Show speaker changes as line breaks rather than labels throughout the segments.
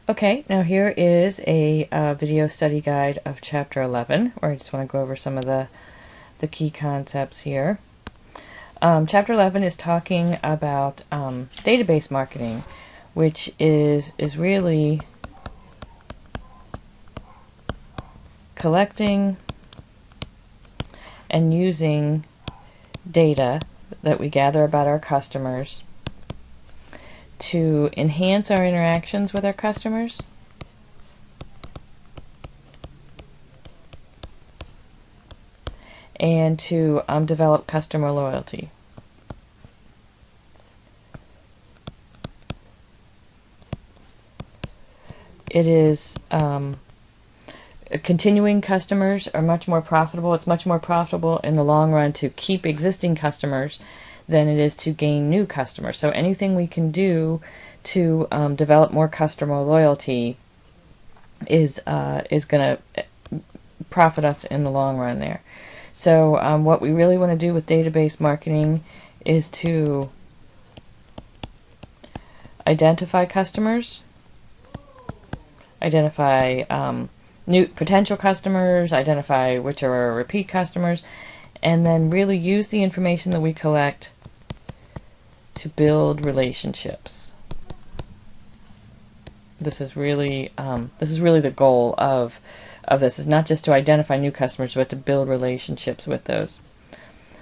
Okay, now here is a video study guide of Chapter 11, where I just want to go over some of the key concepts here. Chapter 11 is talking about database marketing, which is really collecting and using data that we gather about our customers to enhance our interactions with our customers, and to develop customer loyalty. It is continuing customers are much more profitable. It's much more profitable in the long run to keep existing customers than it is to gain new customers. So anything we can do to develop more customer loyalty is going to profit us in the long run there. So what we really want to do with database marketing is to identify customers, identify new potential customers, identify which are our repeat customers, and then really use the information that we collect to build relationships. This is really the goal of this. Is not just to identify new customers, but to build relationships with those.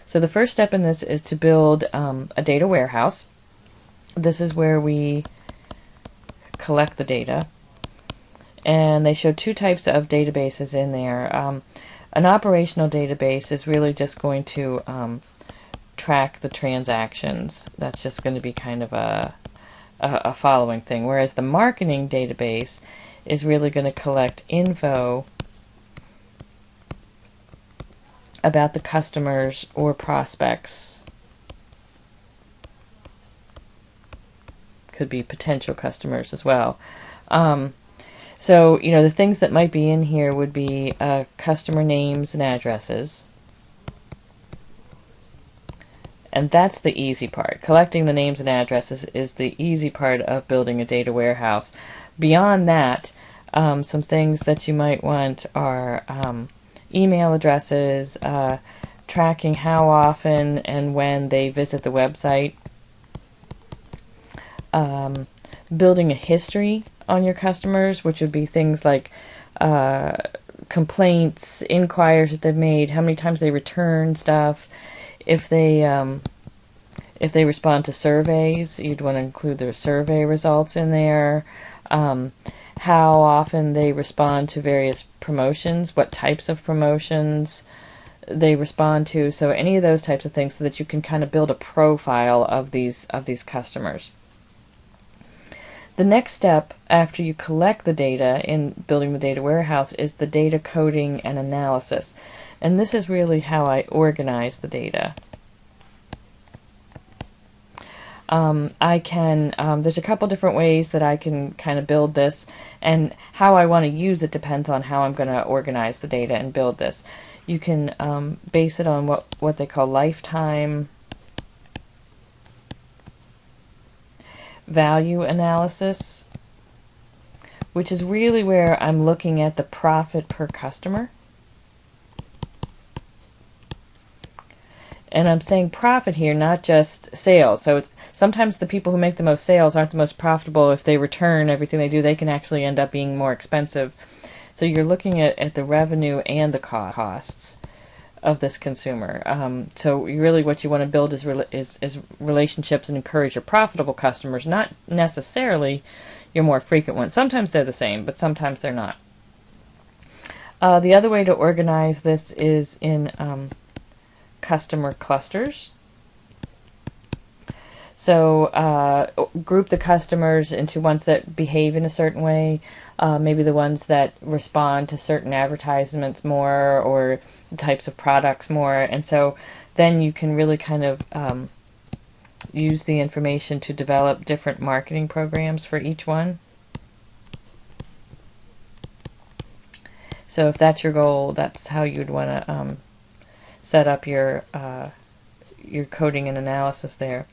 So the first step in this is to build a data warehouse. This is where we collect the data. And they show two types of databases in there. An operational database is really just going to track the transactions. That's just going to be kind of a following thing. Whereas the marketing database is really going to collect info about the customers or prospects. Could be potential customers as well. So, the things that might be in here would be customer names and addresses. And that's the easy part. Collecting the names and addresses is the easy part of building a data warehouse. Beyond that, some things that you might want are email addresses, tracking how often and when they visit the website, building a history on your customers, which would be things like complaints, inquiries that they've made, how many times they return stuff. If they respond to surveys, you'd want to include their survey results in there. How often they respond to various promotions, what types of promotions they respond to. So any of those types of things, so that you can kind of build a profile of these customers. The next step after you collect the data in building the data warehouse is the data coding and analysis. And this is really how I organize the data. There's a couple different ways that I can kind of build this, and how I want to use it depends on how I'm going to organize the data and build this. You can base it on what they call lifetime value analysis, which is really where I'm looking at the profit per customer. And I'm saying profit here, not just sales. So sometimes the people who make the most sales aren't the most profitable. If they return everything they do, they can actually end up being more expensive. So you're looking at the revenue and the costs of this consumer. So really what you want to build is relationships and encourage your profitable customers, not necessarily your more frequent ones. Sometimes they're the same, but sometimes they're not. The other way to organize this is in customer clusters. So group the customers into ones that behave in a certain way, maybe the ones that respond to certain advertisements more, or types of products more. And so then you can really kind of use the information to develop different marketing programs for each one. So if that's your goal, that's how you'd want to set up your coding and analysis there.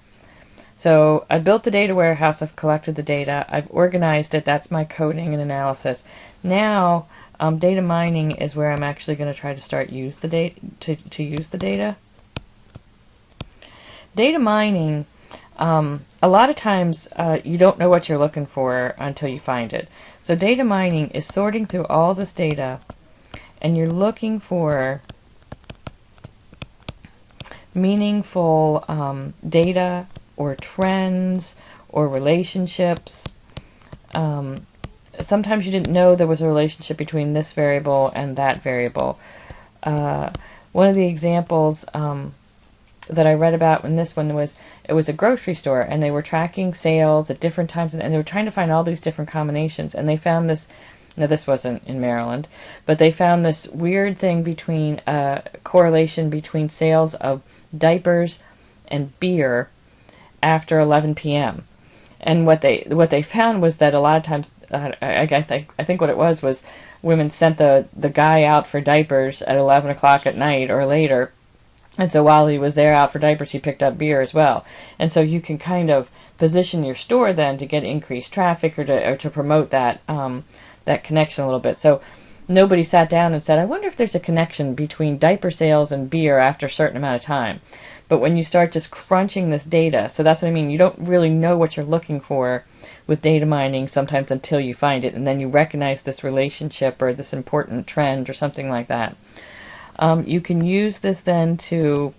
So I built the data warehouse, I've collected the data, I've organized it, that's my coding and analysis. Now, data mining is where I'm actually going to try to start use the data to use the data. Data mining, a lot of times you don't know what you're looking for until you find it. So data mining is sorting through all this data, and you're looking for meaningful data or trends or relationships. Sometimes you didn't know there was a relationship between this variable and that variable. One of the examples that I read about in this one was, it was a grocery store, and they were tracking sales at different times, and they were trying to find all these different combinations, and they found this. Now, this wasn't in Maryland, but they found this weird thing between correlation between sales of diapers and beer after 11 p.m. And what they found was that a lot of times, I think what it was women sent the guy out for diapers at 11 o'clock at night or later, and so while he was there out for diapers, he picked up beer as well. And so you can kind of position your store then to get increased traffic, or to promote that that connection a little bit. So nobody sat down and said, I wonder if there's a connection between diaper sales and beer after a certain amount of time. But when you start just crunching this data, so that's what I mean, you don't really know what you're looking for with data mining sometimes until you find it, and then you recognize this relationship or this important trend or something like that. You can use this then to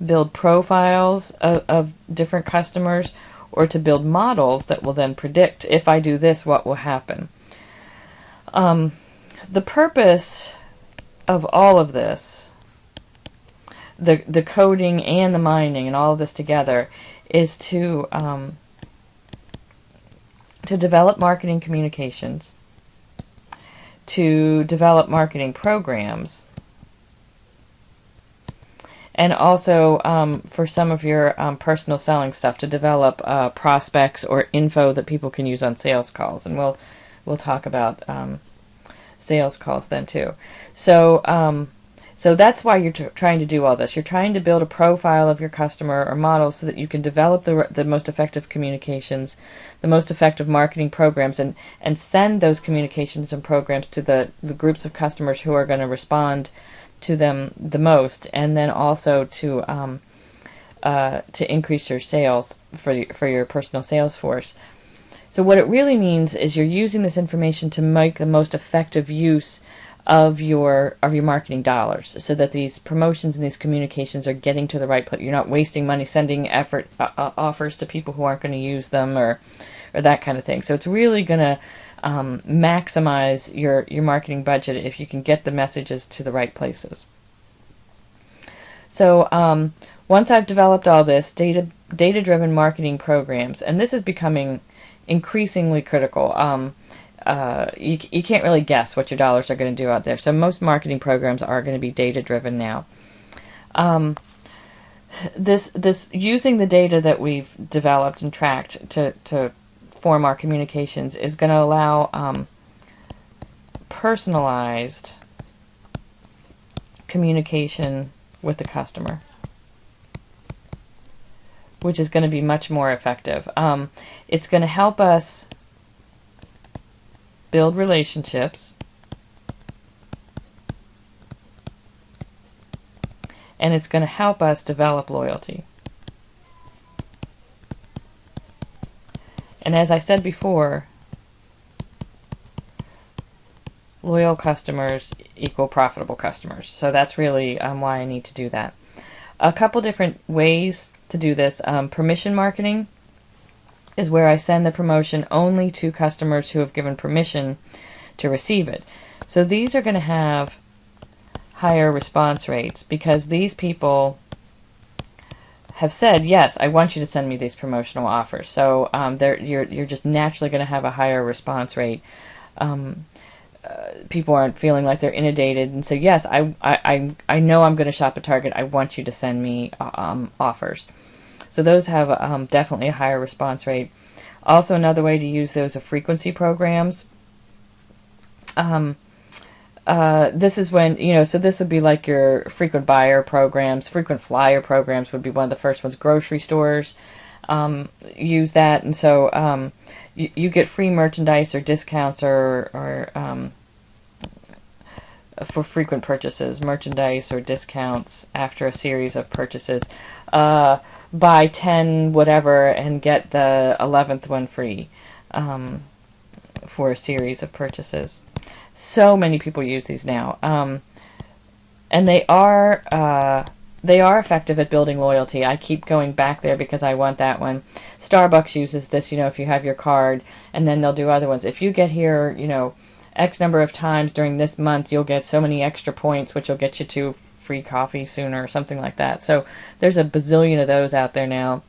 build profiles of different customers, or to build models that will then predict, if I do this, what will happen. The purpose of all of this, the coding and the mining and all of this together, is to develop marketing communications, to develop marketing programs, and also for some of your personal selling stuff, to develop prospects or info that people can use on sales calls. And we'll talk about sales calls then too. So so that's why you're trying to do all this. You're trying to build a profile of your customer or model so that you can develop the most effective communications, the most effective marketing programs, and send those communications and programs to the groups of customers who are going to respond to them the most, and then also to increase your sales for your personal sales force. So what it really means is you're using this information to make the most effective use of your marketing dollars, so that these promotions and these communications are getting to the right place. You're not wasting money sending offers to people who aren't going to use them, or that kind of thing. So it's really going to maximize your marketing budget if you can get the messages to the right places. So once I've developed all this data-driven marketing programs, and this is becoming increasingly critical. You can't really guess what your dollars are going to do out there. So most marketing programs are going to be data-driven now. This using the data that we've developed and tracked to form our communications is going to allow personalized communication with the customer, which is going to be much more effective. It's going to help us build relationships, and it's going to help us develop loyalty. And as I said before, loyal customers equal profitable customers. So that's really why I need to do that. A couple different ways to do this. Permission marketing is where I send the promotion only to customers who have given permission to receive it. So these are going to have higher response rates because these people have said, yes, I want you to send me these promotional offers. So you're just naturally going to have a higher response rate. People aren't feeling like they're inundated and say, yes, I know I'm going to shop at Target. I want you to send me offers. So those have definitely a higher response rate. Also, another way to use those are frequency programs. this is when, so this would be like your frequent buyer programs. Frequent flyer programs would be one of the first ones. Grocery stores use that, and so you get free merchandise or discounts or for frequent purchases, merchandise or discounts after a series of purchases. Buy 10 whatever and get the 11th one free for a series of purchases. So many people use these now, and they are effective at building loyalty. I keep going back there because I want that one. Starbucks uses this, if you have your card, and then they'll do other ones. If you get here, X number of times during this month, you'll get so many extra points, which will get you to free coffee sooner or something like that. So there's a bazillion of those out there now,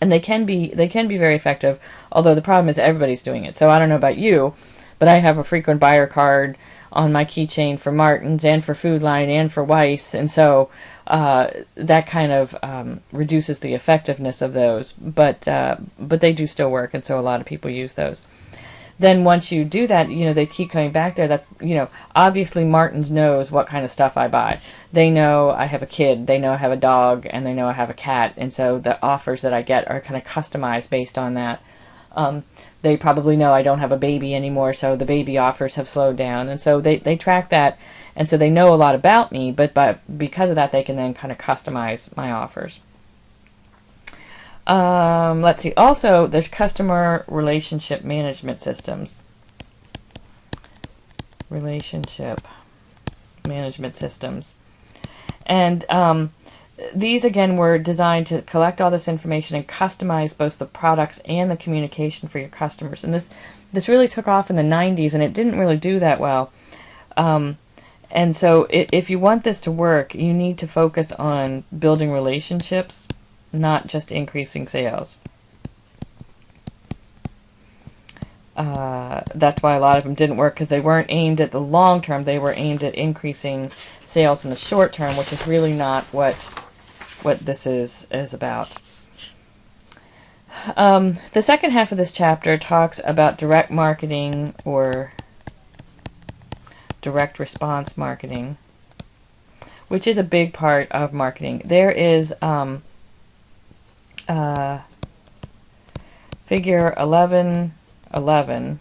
and they can be very effective. Although the problem is everybody's doing it. So I don't know about you, but I have a frequent buyer card on my keychain for Martin's and for Food Line and for Weiss, and so that kind of reduces the effectiveness of those. But they do still work, and so a lot of people use those. Then once you do that, they keep coming back there. That's, obviously Martin's knows what kind of stuff I buy. They know I have a kid, they know I have a dog, and they know I have a cat. And so the offers that I get are kind of customized based on that. They probably know I don't have a baby anymore, so the baby offers have slowed down. And so they track that, and so they know a lot about me, but because of that, they can then kind of customize my offers. Let's see. Also, there's customer relationship management systems. Relationship management systems. And these, again, were designed to collect all this information and customize both the products and the communication for your customers. And this really took off in the 90s, and it didn't really do that well. And so if you want this to work, you need to focus on building relationships, not just increasing sales. That's why a lot of them didn't work, because they weren't aimed at the long term. They were aimed at increasing sales in the short term, which is really not what this is about. The second half of this chapter talks about direct marketing or direct response marketing, which is a big part of marketing. There is figure 1111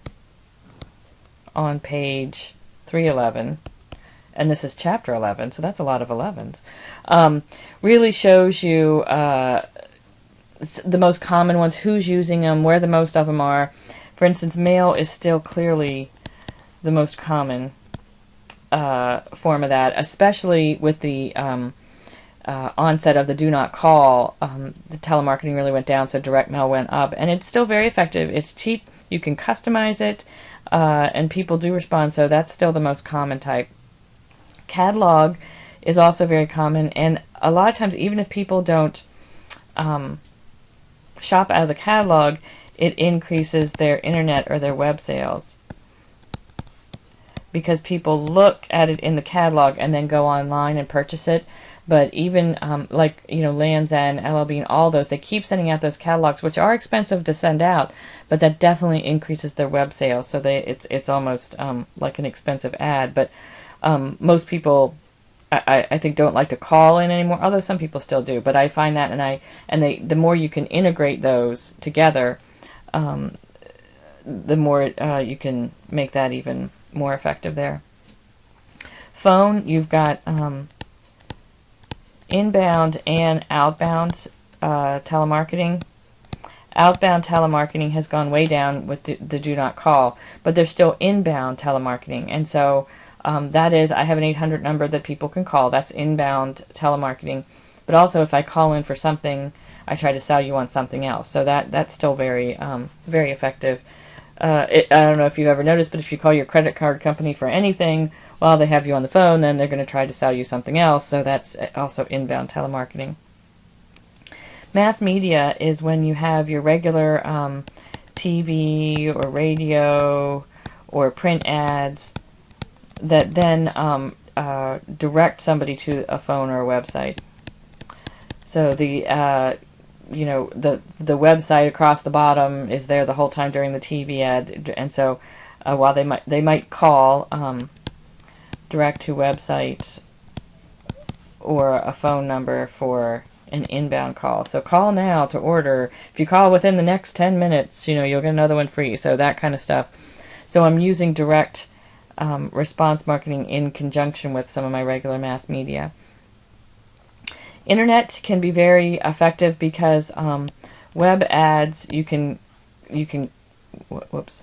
on page 311, and this is chapter 11, so that's a lot of 11s. Really shows you the most common ones, who's using them, where the most of them are. For instance, mail is still clearly the most common form of that, especially with the onset of the do not call. The telemarketing really went down, so direct mail went up, and it's still very effective. It's cheap, you can customize it, and people do respond, so that's still the most common type. Catalog is also very common, and a lot of times, even if people don't shop out of the catalog, it increases their internet or their web sales, because people look at it in the catalog and then go online and purchase it. But even like Lands End, LL Bean, all those, they keep sending out those catalogs, which are expensive to send out, but that definitely increases their web sales. So it's almost like an expensive ad. But most people, I think, don't like to call in anymore, although some people still do. But I find that, the more you can integrate those together, the more you can make that even more effective there. Phone, you've got inbound and outbound telemarketing. Outbound telemarketing has gone way down with the do not call, but there's still inbound telemarketing, and so that is, I have an 800 number that people can call. That's inbound telemarketing. But also, if I call in for something, I try to sell you on something else. So that's still very very effective. I don't know if you've ever noticed, but if you call your credit card company for anything while they have you on the phone, then they're going to try to sell you something else. So that's also inbound telemarketing. Mass media is when you have your regular TV or radio or print ads that then direct somebody to a phone or a website. So the the website across the bottom is there the whole time during the TV ad, and so while they might call direct to website or a phone number for an inbound call. So call now to order. If you call within the next 10 minutes, you'll get another one free. So that kind of stuff. So I'm using direct response marketing in conjunction with some of my regular mass media. Internet can be very effective because web ads,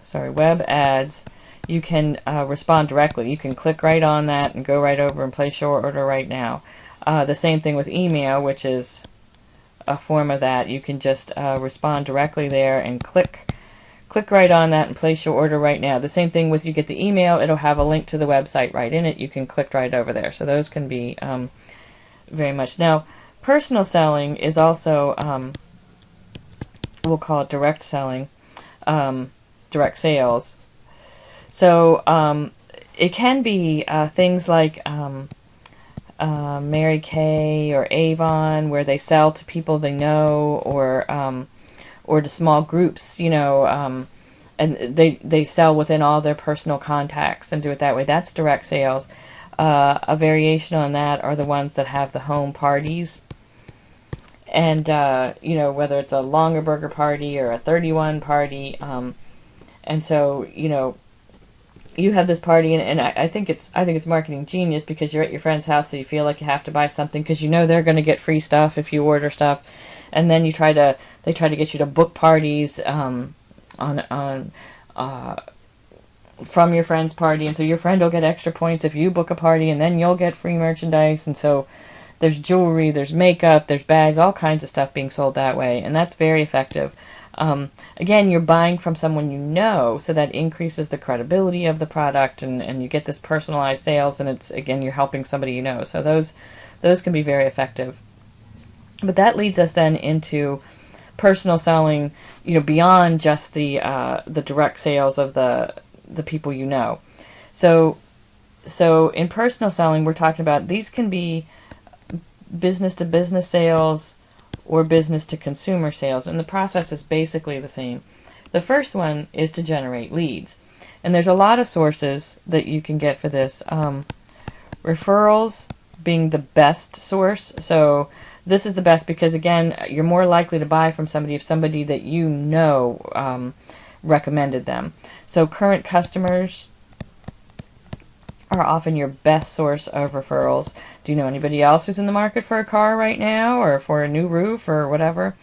web ads, you can respond directly. You can click right on that and go right over and place your order right now. The same thing with email, which is a form of that. You can just respond directly there and click right on that and place your order right now. The same thing with, you get the email, it'll have a link to the website right in it. You can click right over there. So those can be very much. Now, personal selling is also, we'll call it direct selling, direct sales. So it can be things like Mary Kay or Avon, where they sell to people they know, or to small groups, and they sell within all their personal contacts and do it that way. That's direct sales. A variation on that are the ones that have the home parties. And, whether it's a longer burger party or a 31 party. And so, you have this party, and I think it's marketing genius, because you're at your friend's house, so you feel like you have to buy something because they're going to get free stuff if you order stuff. And then they try to get you to book parties from your friend's party, and so your friend will get extra points if you book a party, and then you'll get free merchandise. And so there's jewelry, there's makeup, there's bags, all kinds of stuff being sold that way, and that's very effective. Again, you're buying from someone you know, so that increases the credibility of the product, and you get this personalized sales, and you're helping somebody you know. So those can be very effective. But that leads us then into personal selling, beyond just the direct sales of the people you know. So in personal selling, we're talking about, these can be business to business sales or business to consumer sales, and the process is basically the same. The first one is to generate leads, and there's a lot of sources that you can get for this. Referrals being the best source. So this is the best because, again, you're more likely to buy from somebody if somebody that you know recommended them. So current customers are often your best source of referrals. Do you know anybody else who's in the market for a car right now, or for a new roof, or whatever?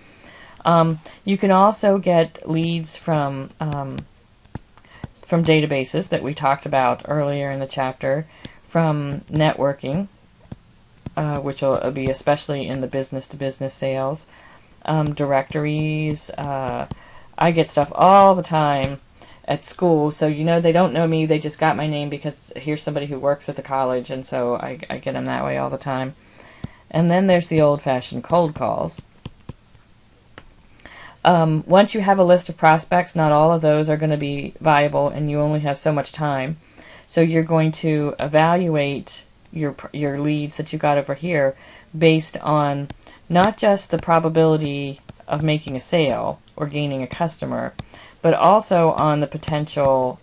You can also get leads from databases that we talked about earlier in the chapter, from networking, which will be especially in the business-to-business sales, directories. I get stuff all the time at school, so they don't know me, they just got my name because here's somebody who works at the college, and so I get them that way all the time. And then there's the old-fashioned cold calls. Once you have a list of prospects, not all of those are going to be viable, and you only have so much time. So you're going to evaluate your leads that you got over here based on not just the probability of making a sale or gaining a customer, but also on the potential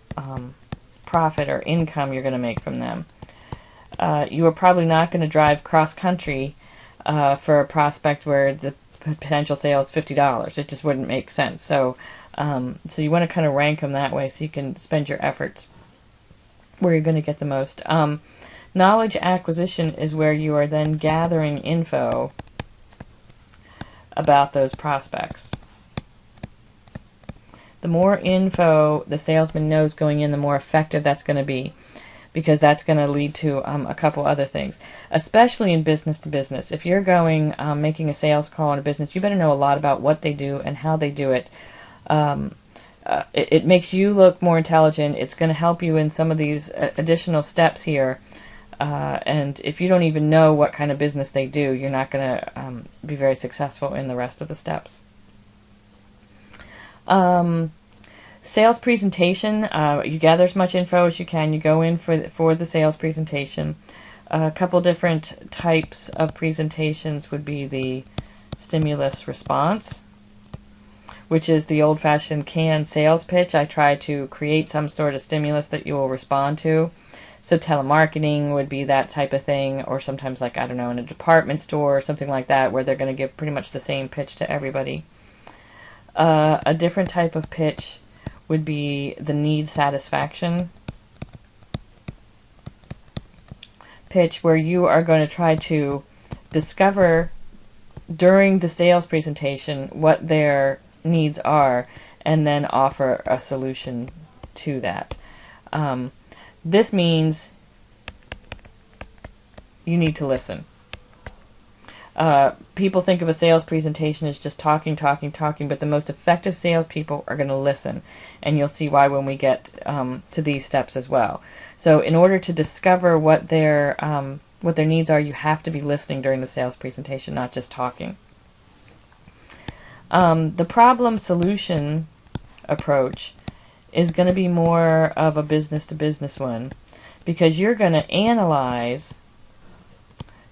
profit or income you're going to make from them. You are probably not going to drive cross-country for a prospect where the potential sale is $50. It just wouldn't make sense. So you want to kind of rank them that way so you can spend your efforts where you're going to get the most. Knowledge acquisition is where you are then gathering info about those prospects. The more info the salesman knows going in, the more effective that's going to be, because that's going to lead to a couple other things, especially in business to business. If you're going making a sales call in a business, you better know a lot about what they do and how they do it. It makes you look more intelligent. It's going to help you in some of these additional steps here. And if you don't even know what kind of business they do, you're not going to be very successful in the rest of the steps. Sales presentation, you gather as much info as you can. You go in for the sales presentation. A couple different types of presentations would be the stimulus response, which is the old-fashioned canned sales pitch. I try to create some sort of stimulus that you will respond to. So telemarketing would be that type of thing, or sometimes like, I don't know, in a department store or something like that, where they're going to give pretty much the same pitch to everybody. A different type of pitch would be the need satisfaction pitch, where you are going to try to discover during the sales presentation what their needs are and then offer a solution to that. This means you need to listen. People think of a sales presentation as just talking, but the most effective salespeople are going to listen, and you'll see why when we get to these steps as well. So in order to discover what their needs are, you have to be listening during the sales presentation, not just talking. The problem solution approach is going to be more of a business-to-business one, because you're going to analyze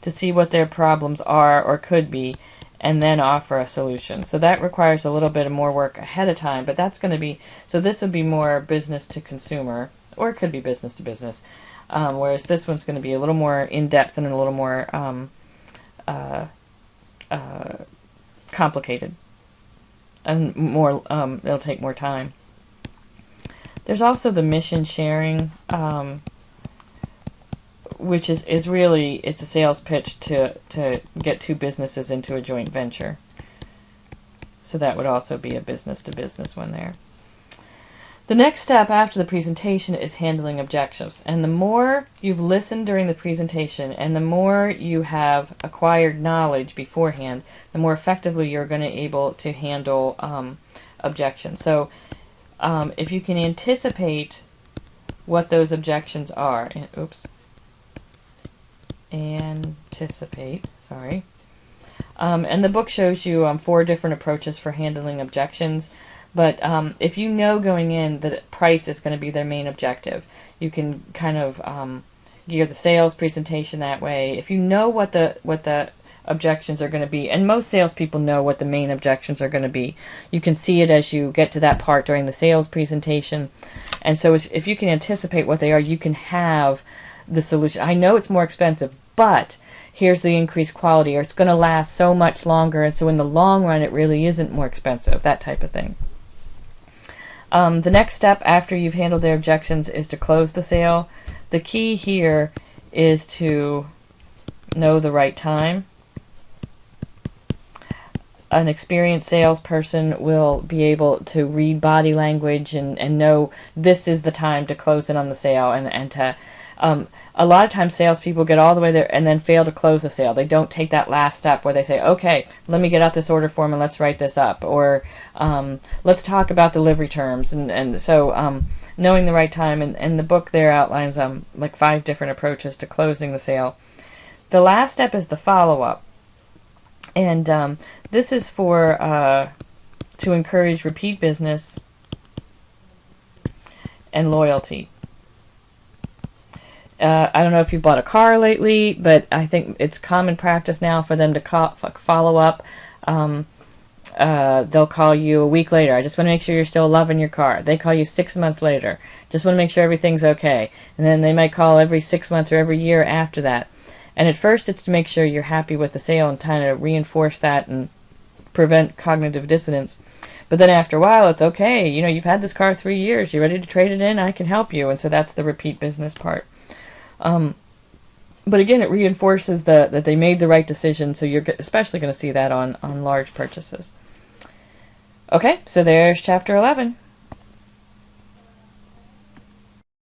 to see what their problems are or could be, and then offer a solution. So that requires a little bit of more work ahead of time, but that's going to be, so this would be more business to consumer, or it could be business to business, whereas this one's going to be a little more in-depth and a little more complicated, and more, it'll take more time. There's also the mission sharing, which is really, it's a sales pitch to get two businesses into a joint venture. So that would also be a business-to-business one there. The next step after the presentation is handling objections. And the more you've listened during the presentation and the more you have acquired knowledge beforehand, the more effectively you're going to be able to handle objections. So if you can anticipate what those objections are, anticipate, sorry. And the book shows you 4 different approaches for handling objections. But if you know going in that price is going to be their main objective, you can kind of gear the sales presentation that way. If you know what the objections are going to be, and most salespeople know what the main objections are going to be, you can see it as you get to that part during the sales presentation. And so if you can anticipate what they are, you can have the solution. I know it's more expensive, but here's the increased quality, or it's going to last so much longer, and so in the long run it really isn't more expensive, that type of thing. The next step after you've handled their objections is to close the sale. The key here is to know the right time. An experienced salesperson will be able to read body language and know this is the time to close in on the sale, and to a lot of times salespeople get all the way there and then fail to close the sale. They don't take that last step where they say, okay, let me get out this order form and let's write this up, or let's talk about delivery terms. And so knowing the right time, and the book there outlines like 5 different approaches to closing the sale. The last step is the follow-up. And this is for to encourage repeat business and loyalty. I don't know if you've bought a car lately, but I think it's common practice now for them to follow up. They'll call you a week later. I just want to make sure you're still loving your car. They call you 6 months later. Just want to make sure everything's okay. And then they might call every 6 months or every year after that. And at first it's to make sure you're happy with the sale and kind of reinforce that and prevent cognitive dissonance. But then after a while it's okay. You know, you've had this car 3 years. You're ready to trade it in? I can help you. And so that's the repeat business part. But again, it reinforces that they made the right decision, so you're especially going to see that on large purchases. Okay, so there's chapter 11.